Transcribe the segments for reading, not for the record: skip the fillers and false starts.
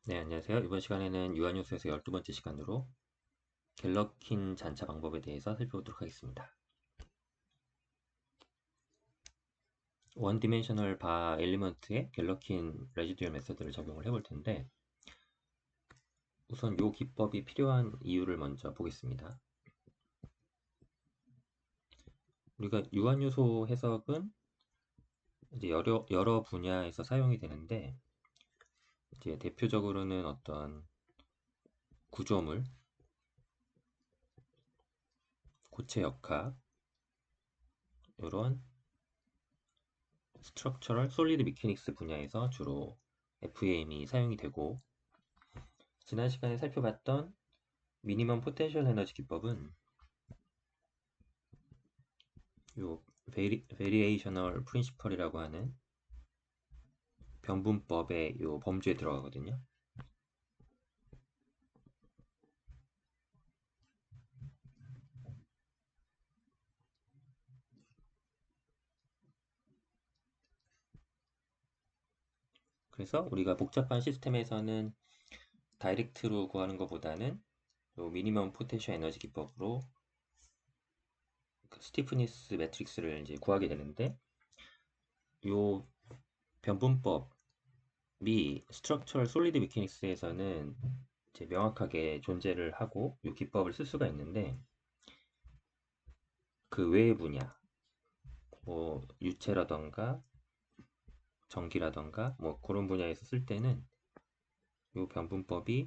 네, 안녕하세요. 이번 시간에는 유한요소에서 12번째 시간으로 갤러킨 잔차 방법에 대해서 살펴보도록 하겠습니다. 원 디멘셔널 바 엘리먼트에 갤러킨 레지듀얼 메서드를 적용을 해볼 텐데, 우선 이 기법이 필요한 이유를 먼저 보겠습니다. 우리가 유한요소 해석은 이제 여러 분야에서 사용이 되는데, 이제 대표적으로는 어떤 구조물, 고체 역학, 이런 스트럭처럴 솔리드 미케닉스 분야에서 주로 FEM이 사용이 되고, 지난 시간에 살펴봤던 미니멈 포텐셜 에너지 기법은 요 베리에이셔널 프린시펄이라고 하는 변분법의 요 범주에 들어가거든요. 그래서 우리가 복잡한 시스템에서는 다이렉트로 구하는 것보다는 요 미니멈 포텐셜 에너지 기법으로 그 스티프니스 매트릭스를 이제 구하게 되는데, 요 변분법이 스트럭처럴 솔리드 미케닉스에서는 이제 명확하게 존재를 하고 요 기법을 쓸 수가 있는데, 그 외의 분야, 뭐 유체라던가 전기라던가 뭐 그런 분야에서 쓸 때는 이 변분법이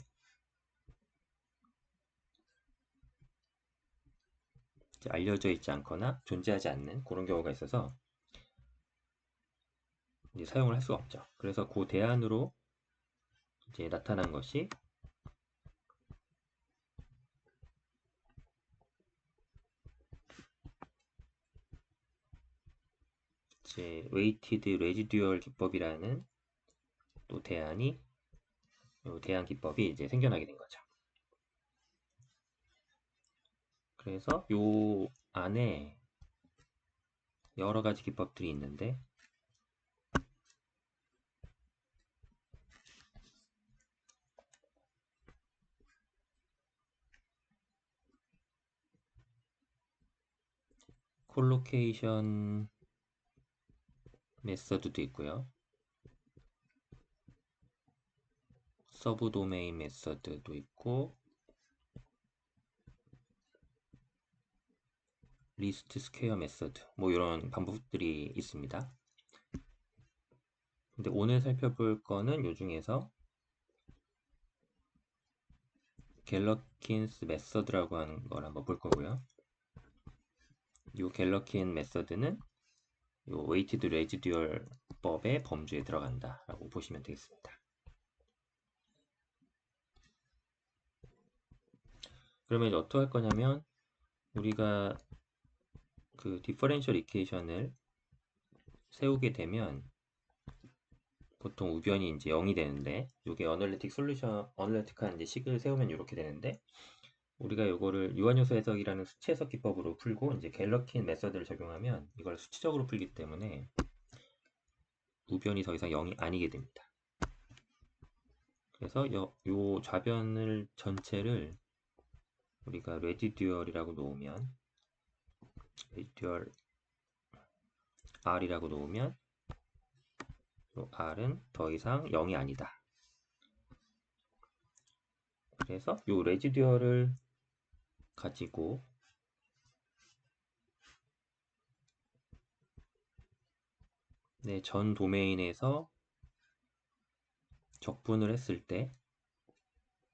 알려져 있지 않거나 존재하지 않는 그런 경우가 있어서 이제 사용을 할 수가 없죠. 그래서 그 대안으로 이제 나타난 것이 이제 웨이티드 레지듀얼 기법이라는 또 대안이 이 대안 기법이 이제 생겨나게 된 거죠. 그래서 요 안에 여러 가지 기법들이 있는데, 콜로케이션 메서드도 있고요. 서브 도메인 메서드도 있고, 리스트 스퀘어 메서드 뭐 이런 방법들이 있습니다. 근데 오늘 살펴볼 거는 요 중에서 갤러킨스 메서드라고 하는 걸 한번 볼 거고요. 이 갤러킨 메서드는 요 웨이티드 레지듀얼 법의 범주에 들어간다라고 보시면 되겠습니다. 그러면 이제 어떻게 할 거냐면, 우리가 그 디퍼렌셜 이퀘이션을 세우게 되면 보통 우변이 이제 0이 되는데, 이게 어널리틱 솔루션, 어널리틱한 이제 식을 세우면 이렇게 되는데, 우리가 이거를 유한요소 해석이라는 수치 해석 기법으로 풀고 이제 갤러킨 메서드를 적용하면 이걸 수치적으로 풀기 때문에 우변이 더 이상 0이 아니게 됩니다. 그래서 요 좌변을 전체를 우리가 레지듀얼이라고 놓으면, 레지듀얼 R이라고 놓으면 요 R은 더 이상 0이 아니다. 그래서 요 레지듀얼을 가지고 전 도메인에서 적분을 했을 때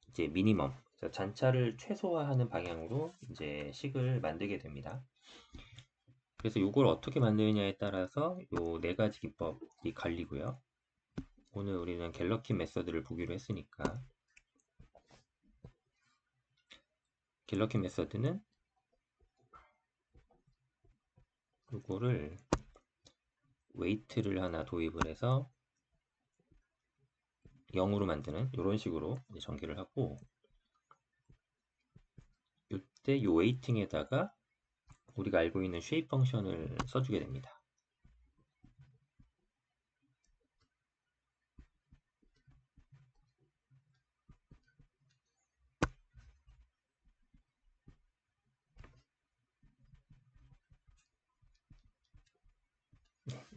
이제 미니멈, 잔차를 최소화하는 방향으로 이제 식을 만들게 됩니다. 그래서 이걸 어떻게 만드느냐에 따라서 요 네 가지 기법이 갈리고요. 오늘 우리는 갤러킨 메서드를 보기로 했으니까, 갤러킨 메서드는 이거를 웨이트를 하나 도입을 해서 0으로 만드는 이런 식으로 전개를 하고, 이때 요 웨이팅에다가 우리가 알고 있는 쉐입 펑션을 써주게 됩니다.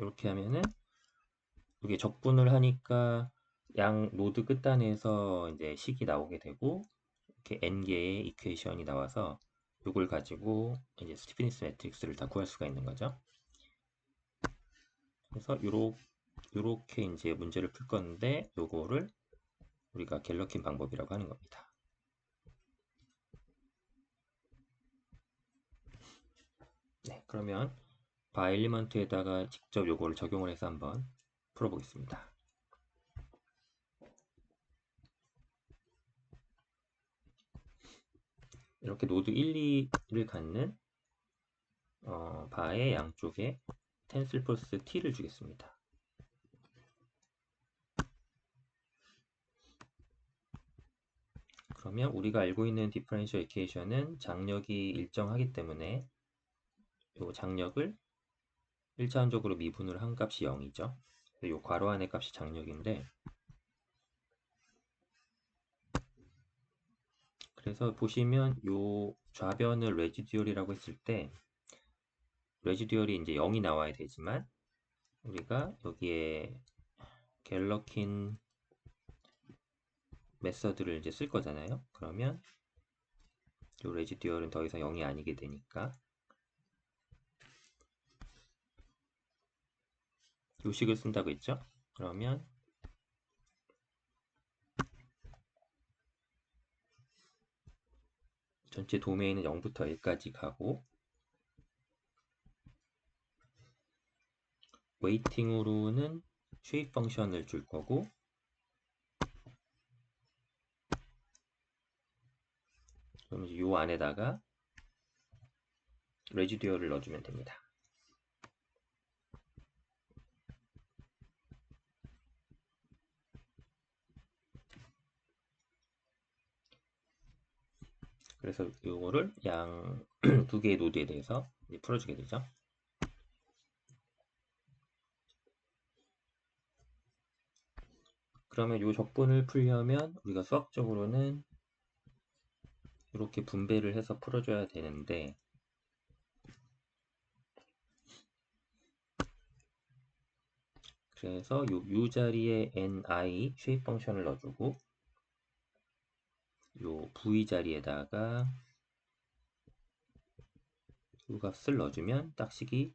이렇게 하면은 이게 적분을 하니까 양 노드 끝단에서 이제 식이 나오게 되고 이렇게 n개의 이퀘이션이 나와서 이걸 가지고 이제 스티프니스 매트릭스를 다 구할 수가 있는 거죠. 그래서 요렇게 이제 문제를 풀 건데 요거를 우리가 갤러킨 방법이라고 하는 겁니다. 네, 그러면 바 엘리먼트에다가 직접 요거를 적용을 해서 한번 풀어보겠습니다. 이렇게 노드 1, 2를 갖는 바의 양쪽에 텐슬 플러스 t를 주겠습니다. 그러면 우리가 알고 있는 디퍼런셜 이퀘이션은 장력이 일정하기 때문에 이 장력을 1차원적으로 미분을 한 값이 0이죠. 이 괄호 안의 값이 장력인데, 그래서 보시면 이 좌변을 레지듀얼이라고 했을 때 레지듀얼이 이제 0이 나와야 되지만 우리가 여기에 갤러킨 메서드를 이제 쓸 거잖아요. 그러면 이 레지듀얼은 더 이상 0이 아니게 되니까 요식을 쓴다고 했죠. 그러면 전체 도메인은 0부터 1까지 가고 웨이팅으로는 쉐입 펑션을 줄 거고 그럼 이제 요 안에다가 레지듀얼을 넣어주면 됩니다. 그래서 이거를 양 두 개의 노드에 대해서 풀어주게 되죠. 그러면 이 적분을 풀려면 우리가 수학적으로는 이렇게 분배를 해서 풀어줘야 되는데 그래서 요 u 자리에 ni 쉐입 펑션을 넣어주고 요 v 자리에다가 이 값을 넣어주면 딱 식이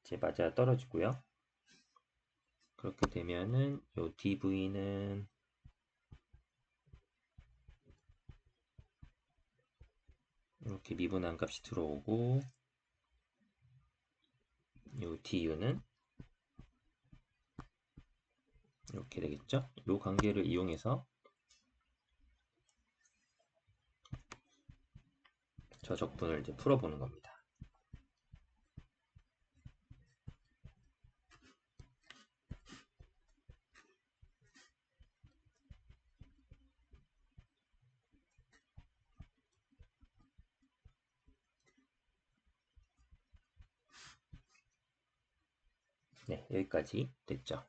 이제 맞아 떨어지고요. 그렇게 되면은 요 dv는 이렇게 미분한 값이 들어오고 요 du는 이렇게 되겠죠. 요 관계를 이용해서 저 적분을 이제 풀어보는 겁니다. 네, 여기까지 됐죠.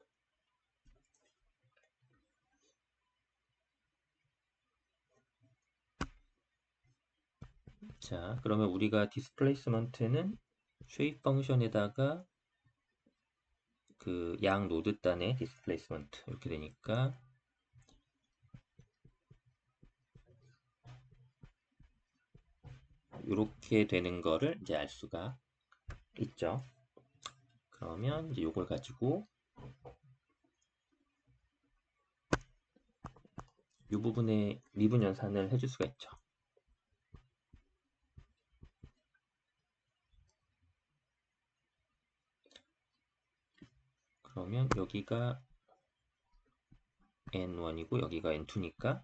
자, 그러면 우리가 디스플레이스먼트는 쉐입 펑션에다가 그 양 노드 단의 디스플레이스먼트 이렇게 되니까 이렇게 되는 거를 이제 알 수가 있죠. 그러면 이제 이걸 가지고 이 부분에 미분 연산을 해줄 수가 있죠. 그러면 여기가 n1이고 여기가 n2니까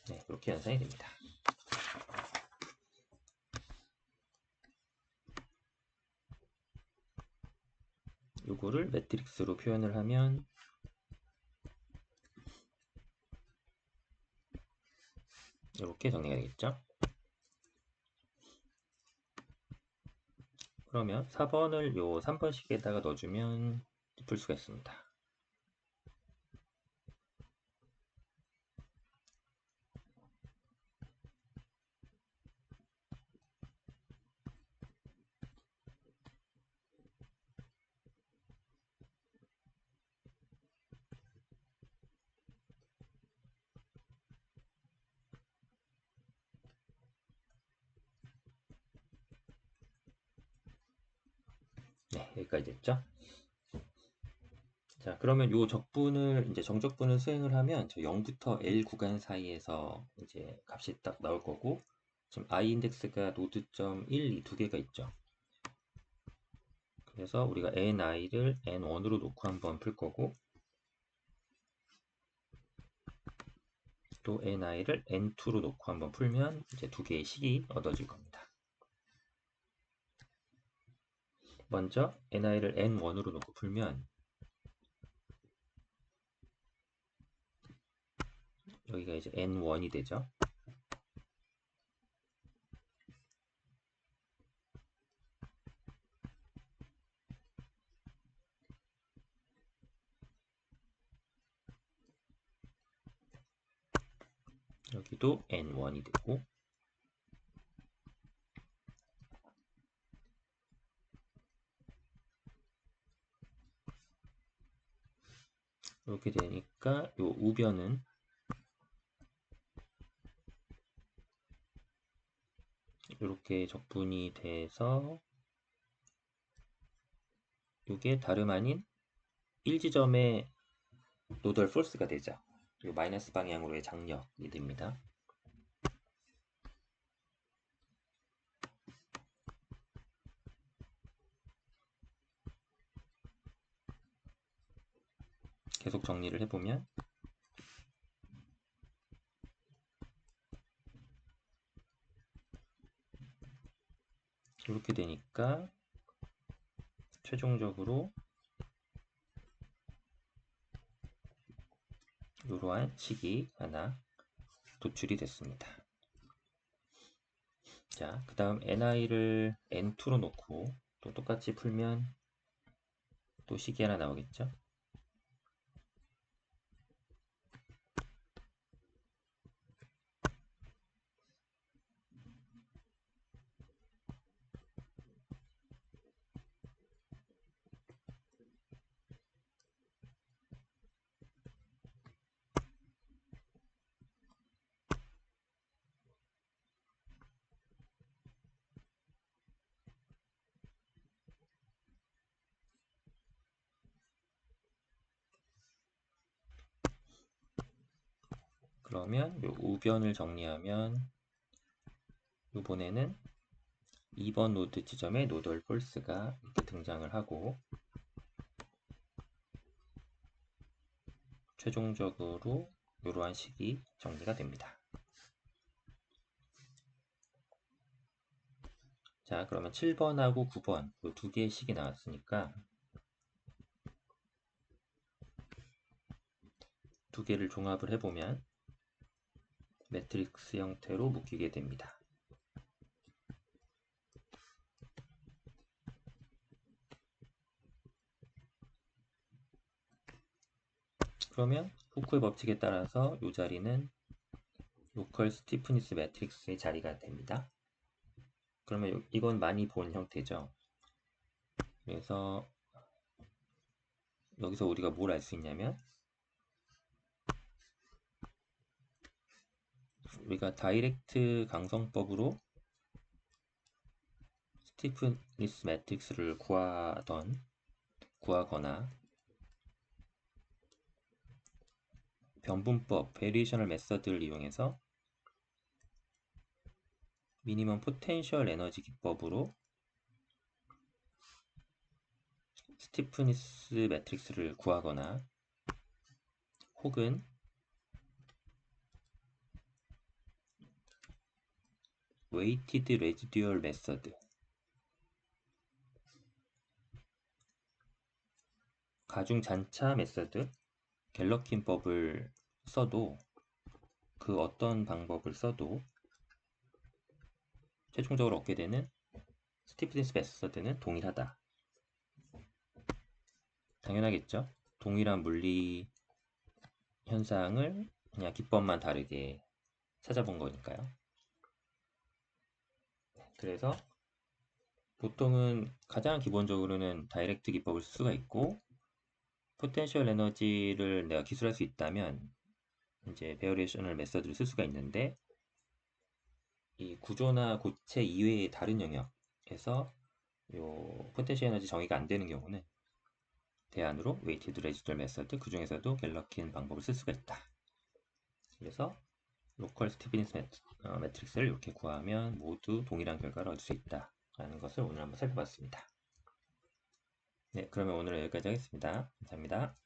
네, 이렇게 연산이 됩니다. 요거를 매트릭스로 표현을 하면 이렇게 정리가 되겠죠. 그러면 4번을 요 3번식에다가 넣어주면 풀 수가 있습니다. 네, 여기까지 됐죠? 자, 그러면 요 적분을 이제 정적분을 수행을 하면 저 0부터 L 구간 사이에서 이제 값이 딱 나올 거고, 지금 I 인덱스가 노드점 1, 2 두 개가 있죠. 그래서 우리가 ni를 n1으로 놓고 한번 풀 거고, 또 ni를 n2로 놓고 한번 풀면 이제 두 개의 식이 얻어질 겁니다. 먼저 ni를 n1으로 놓고 풀면 여기가 이제 n1이 되죠. 여기도 n1이 되고, 이렇게 되니까 요 우변은 이렇게 적분이 돼서 이게 다름 아닌 1지점의 노덜 폴스가 되죠. 그리고 마이너스 방향으로의 장력이 됩니다. 계속 정리를 해보면 이렇게 되니까 최종적으로 이러한 식이 하나 도출이 됐습니다. 자, 그 다음 ni를 n2로 놓고 또 똑같이 풀면 또 식이 하나 나오겠죠. 그러면 요 우변을 정리하면 이번에는 2번 노드 지점에 노덜 폴스가 이렇게 등장을 하고, 최종적으로 이러한 식이 정리가 됩니다. 자, 그러면 7번하고 9번 이 두 개의 식이 나왔으니까 두 개를 종합을 해보면 매트릭스 형태로 묶이게 됩니다. 그러면 후크의 법칙에 따라서 이 자리는 로컬 스티프니스 매트릭스의 자리가 됩니다. 그러면 이건 많이 본 형태죠. 그래서 여기서 우리가 뭘 알 수 있냐면, 우리가 다이렉트 강성법으로 스티프니스 매트릭스를 구하거나 변분법, 베리에이셔널 메서드를 이용해서 미니멈 포텐셜 에너지 기법으로 스티프니스 매트릭스를 구하거나, 혹은 웨이티드 레지듀얼 메서드, 가중 잔차 메서드, 갤러킨법을 써도, 그 어떤 방법을 써도 최종적으로 얻게 되는 스티프니스 메서드는 동일하다. 당연하겠죠? 동일한 물리 현상을 그냥 기법만 다르게 찾아본 거니까요. 그래서 보통은 가장 기본적으로는 다이렉트 기법을 쓸 수가 있고, 포텐셜 에너지를 내가 기술할 수 있다면 이제 베어레이셔널 메서드를 쓸 수가 있는데, 이 구조나 고체 이외의 다른 영역에서 요 포텐셜 에너지 정의가 안 되는 경우는 대안으로 웨이티드 레지dual 메서드 그 중에서도 갤러킨 방법을 쓸 수가 있다. 그래서 로컬 스티비니스 매트릭스를 이렇게 구하면 모두 동일한 결과를 얻을 수 있다 라는 것을 오늘 한번 살펴봤습니다. 네, 그러면 오늘은 여기까지 하겠습니다. 감사합니다.